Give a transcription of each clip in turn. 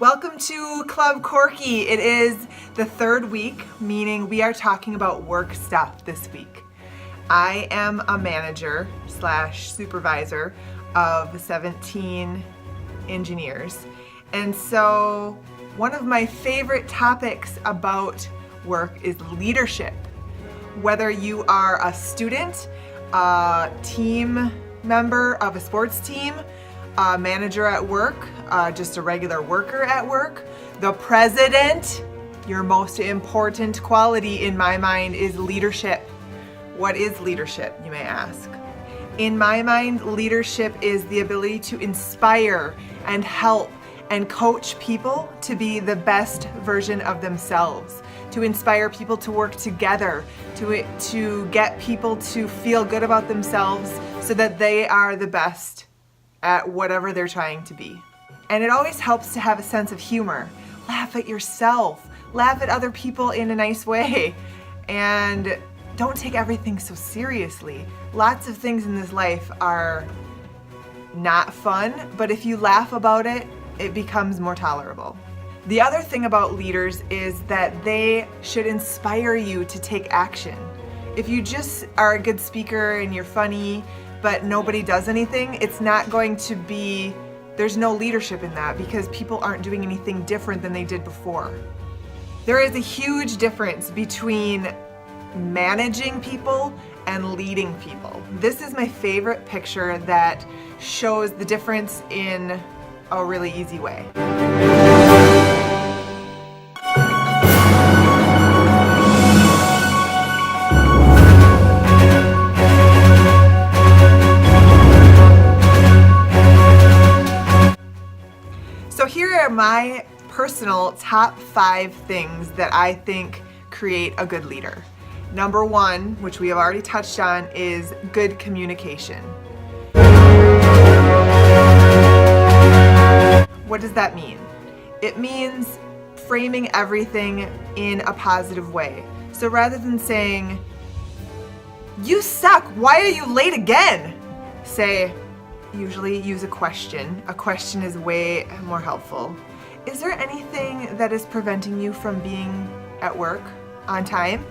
Welcome to Club Corky. It is the third week, meaning we are talking about work stuff this week. I am a manager / supervisor of 17 engineers. And so one of my favorite topics about work is leadership. Whether you are a student, a team member of a sports team, a manager at work, just a regular worker at work, the president, your most important quality in my mind is leadership. What is leadership, you may ask? In my mind, leadership is the ability to inspire and help and coach people to be the best version of themselves, to inspire people to work together, to get people to feel good about themselves so that they are the best at whatever they're trying to be. And it always helps to have a sense of humor. Laugh at yourself, laugh at other people in a nice way, and don't take everything so seriously. Lots of things in this life are not fun, but if you laugh about it, it becomes more tolerable. The other thing about leaders is that they should inspire you to take action. If you just are a good speaker and you're funny, but nobody does anything, it's not going to be, there's no leadership in that because people aren't doing anything different than they did before. There is a huge difference between managing people and leading people. This is my favorite picture that shows the difference in a really easy way. So here are my personal top 5 things that I think create a good leader. Number 1, which we have already touched on, is good communication. What does that mean? It means framing everything in a positive way. So rather than saying, "You suck, why are you late again?" say, usually use a question. A question is way more helpful. Is there anything that is preventing you from being at work on time?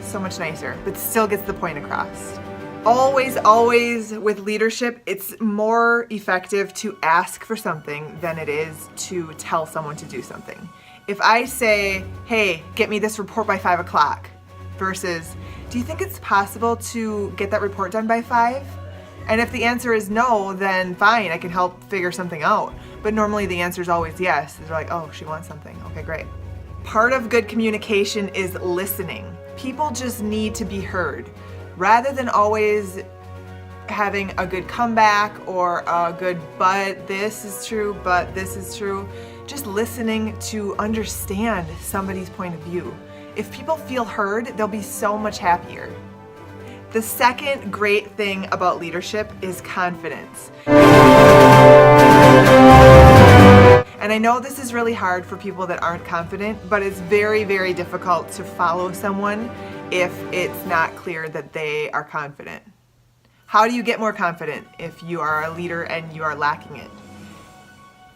So much nicer, but still gets the point across. Always with leadership, it's more effective to ask for something than it is to tell someone to do something. If I say, "Hey, get me this report by 5 o'clock," versus, "Do you think it's possible to get that report done by 5? And if the answer is no, then fine, I can help figure something out. But normally the answer is always yes. They're like, "Oh, she wants something. Okay, great." Part of good communication is listening. People just need to be heard. Rather than always having a good comeback or a good "but this is true, but this is true," just listening to understand somebody's point of view. If people feel heard, they'll be so much happier. The second great thing about leadership is confidence. And I know this is really hard for people that aren't confident, but it's very, very difficult to follow someone if it's not clear that they are confident. How do you get more confident if you are a leader and you are lacking it?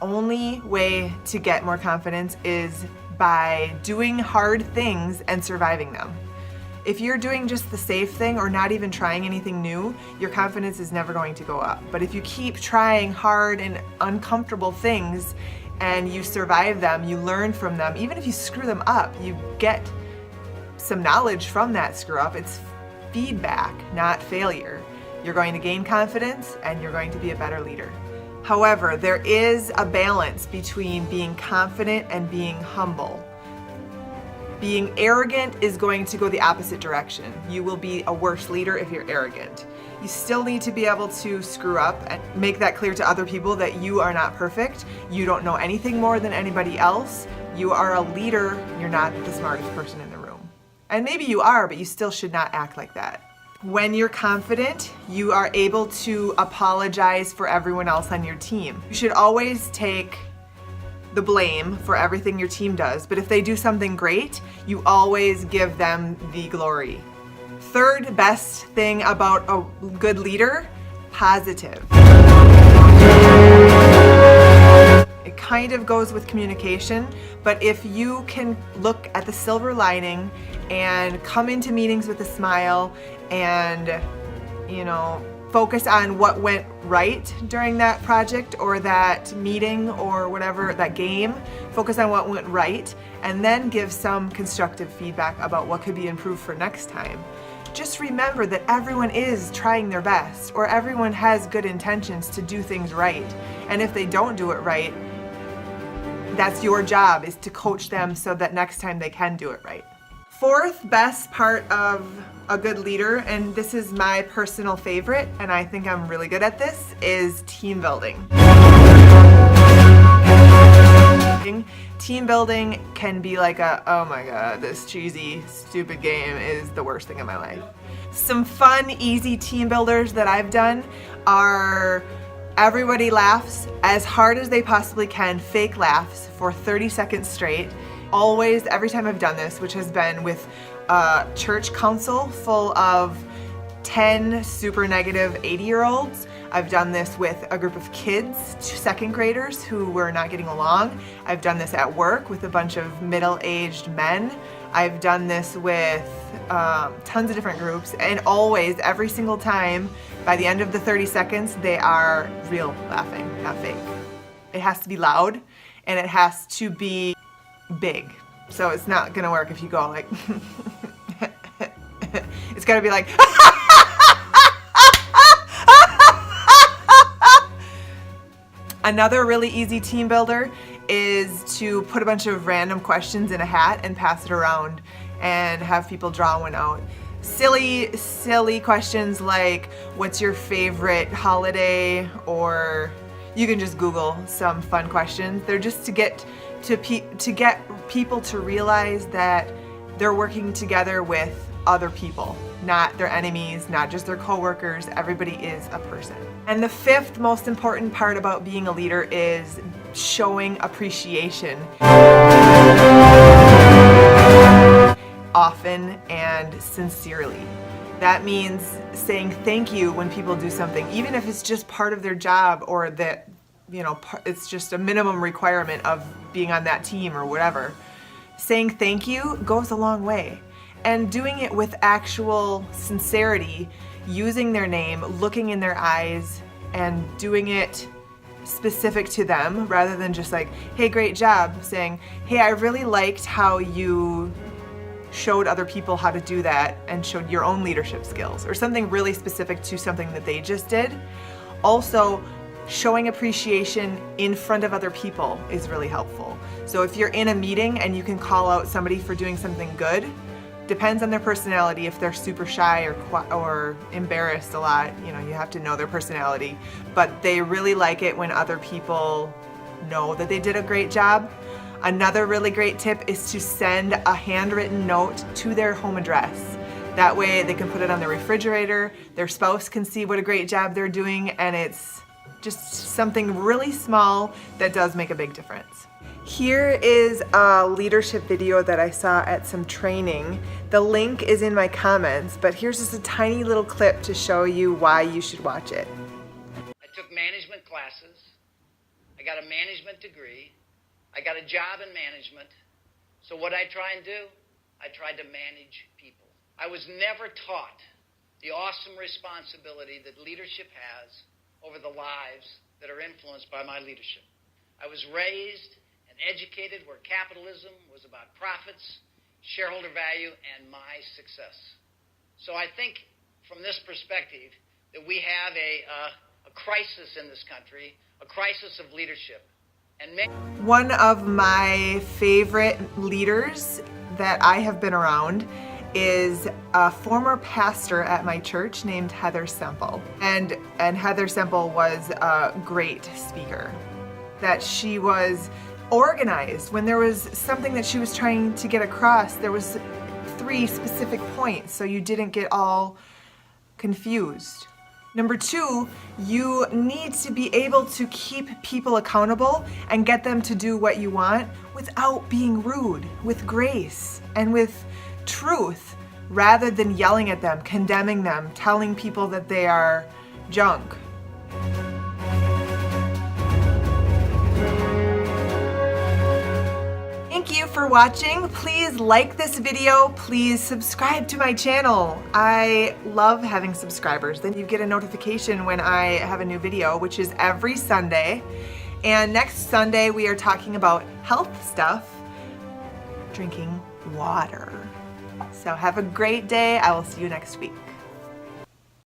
Only way to get more confidence is by doing hard things and surviving them. If you're doing just the safe thing or not even trying anything new, your confidence is never going to go up. But if you keep trying hard and uncomfortable things and you survive them, you learn from them, even if you screw them up, you get some knowledge from that screw up. It's feedback, not failure. You're going to gain confidence and you're going to be a better leader. However, there is a balance between being confident and being humble. Being arrogant is going to go the opposite direction. You will be a worse leader if you're arrogant. You still need to be able to screw up and make that clear to other people that you are not perfect. You don't know anything more than anybody else. You are a leader. You're not the smartest person in the room. And maybe you are, but you still should not act like that. When you're confident, you are able to apologize for everyone else on your team. You should always take the blame for everything your team does, but if they do something great, you always give them the glory. Third best thing about a good leader, positive. It kind of goes with communication, but if you can look at the silver lining and come into meetings with a smile and, focus on what went right during that project or that meeting or whatever, that game, focus on what went right, and then give some constructive feedback about what could be improved for next time. Just remember that everyone is trying their best, or everyone has good intentions to do things right. And if they don't do it right, that's your job, is to coach them so that next time they can do it right. Fourth best part of a good leader, and this is my personal favorite, and I think I'm really good at this, is team building. Team building can be like oh my god, this cheesy, stupid game is the worst thing in my life. Some fun, easy team builders that I've done are everybody laughs as hard as they possibly can, fake laughs for 30 seconds straight. Always, every time I've done this, which has been with a church council full of 10 super negative 80-year-olds. I've done this with a group of kids, second graders who were not getting along. I've done this at work with a bunch of middle-aged men. I've done this with tons of different groups, and always, every single time, by the end of the 30 seconds, they are real laughing, not fake. It has to be loud, and it has to be big. So it's not gonna work if you go like, it's gotta be like, Another really easy team builder is to put a bunch of random questions in a hat and pass it around and have people draw one out. Silly questions like, what's your favorite holiday? Or you can just Google some fun questions. They're just to get people to realize that they're working together with other people, not their enemies, not just their coworkers. Everybody is a person. And the fifth most important part about being a leader is showing appreciation. Often and sincerely. That means saying thank you when people do something, even if it's just part of their job or that, it's just a minimum requirement of being on that team or whatever. Saying thank you goes a long way. And doing it with actual sincerity, using their name, looking in their eyes, and doing it specific to them rather than just like, hey, great job, saying, hey, I really liked how you showed other people how to do that and showed your own leadership skills, or something really specific to something that they just did. Also, showing appreciation in front of other people is really helpful. So if you're in a meeting and you can call out somebody for doing something good, depends on their personality. If they're super shy or embarrassed a lot, you have to know their personality. But they really like it when other people know that they did a great job. Another really great tip is to send a handwritten note to their home address. That way they can put it on their refrigerator, their spouse can see what a great job they're doing, and it's just something really small that does make a big difference. Here is a leadership video that I saw at some training. The link is in my comments, but here's just a tiny little clip to show you why you should watch it. I took management classes. I got a management degree. I got a job in management. So what I try and do, I tried to manage people. I was never taught the awesome responsibility that leadership has over the lives that are influenced by my leadership. I was raised and educated where capitalism was about profits, shareholder value, and my success. So I think from this perspective that we have a crisis in this country, a crisis of leadership. One of my favorite leaders that I have been around is a former pastor at my church named Heather Semple. And Heather Semple was a great speaker. That she was organized. When there was something that she was trying to get across, there was 3 specific points, so you didn't get all confused. Number 2, you need to be able to keep people accountable and get them to do what you want without being rude, with grace and with truth, rather than yelling at them, condemning them, telling people that they are junk. for watching. Please like this video. Please subscribe to my channel. I love having subscribers. Then you get a notification when I have a new video, which is every Sunday. And next Sunday, we are talking about health stuff, drinking water. So have a great day. I will see you next week.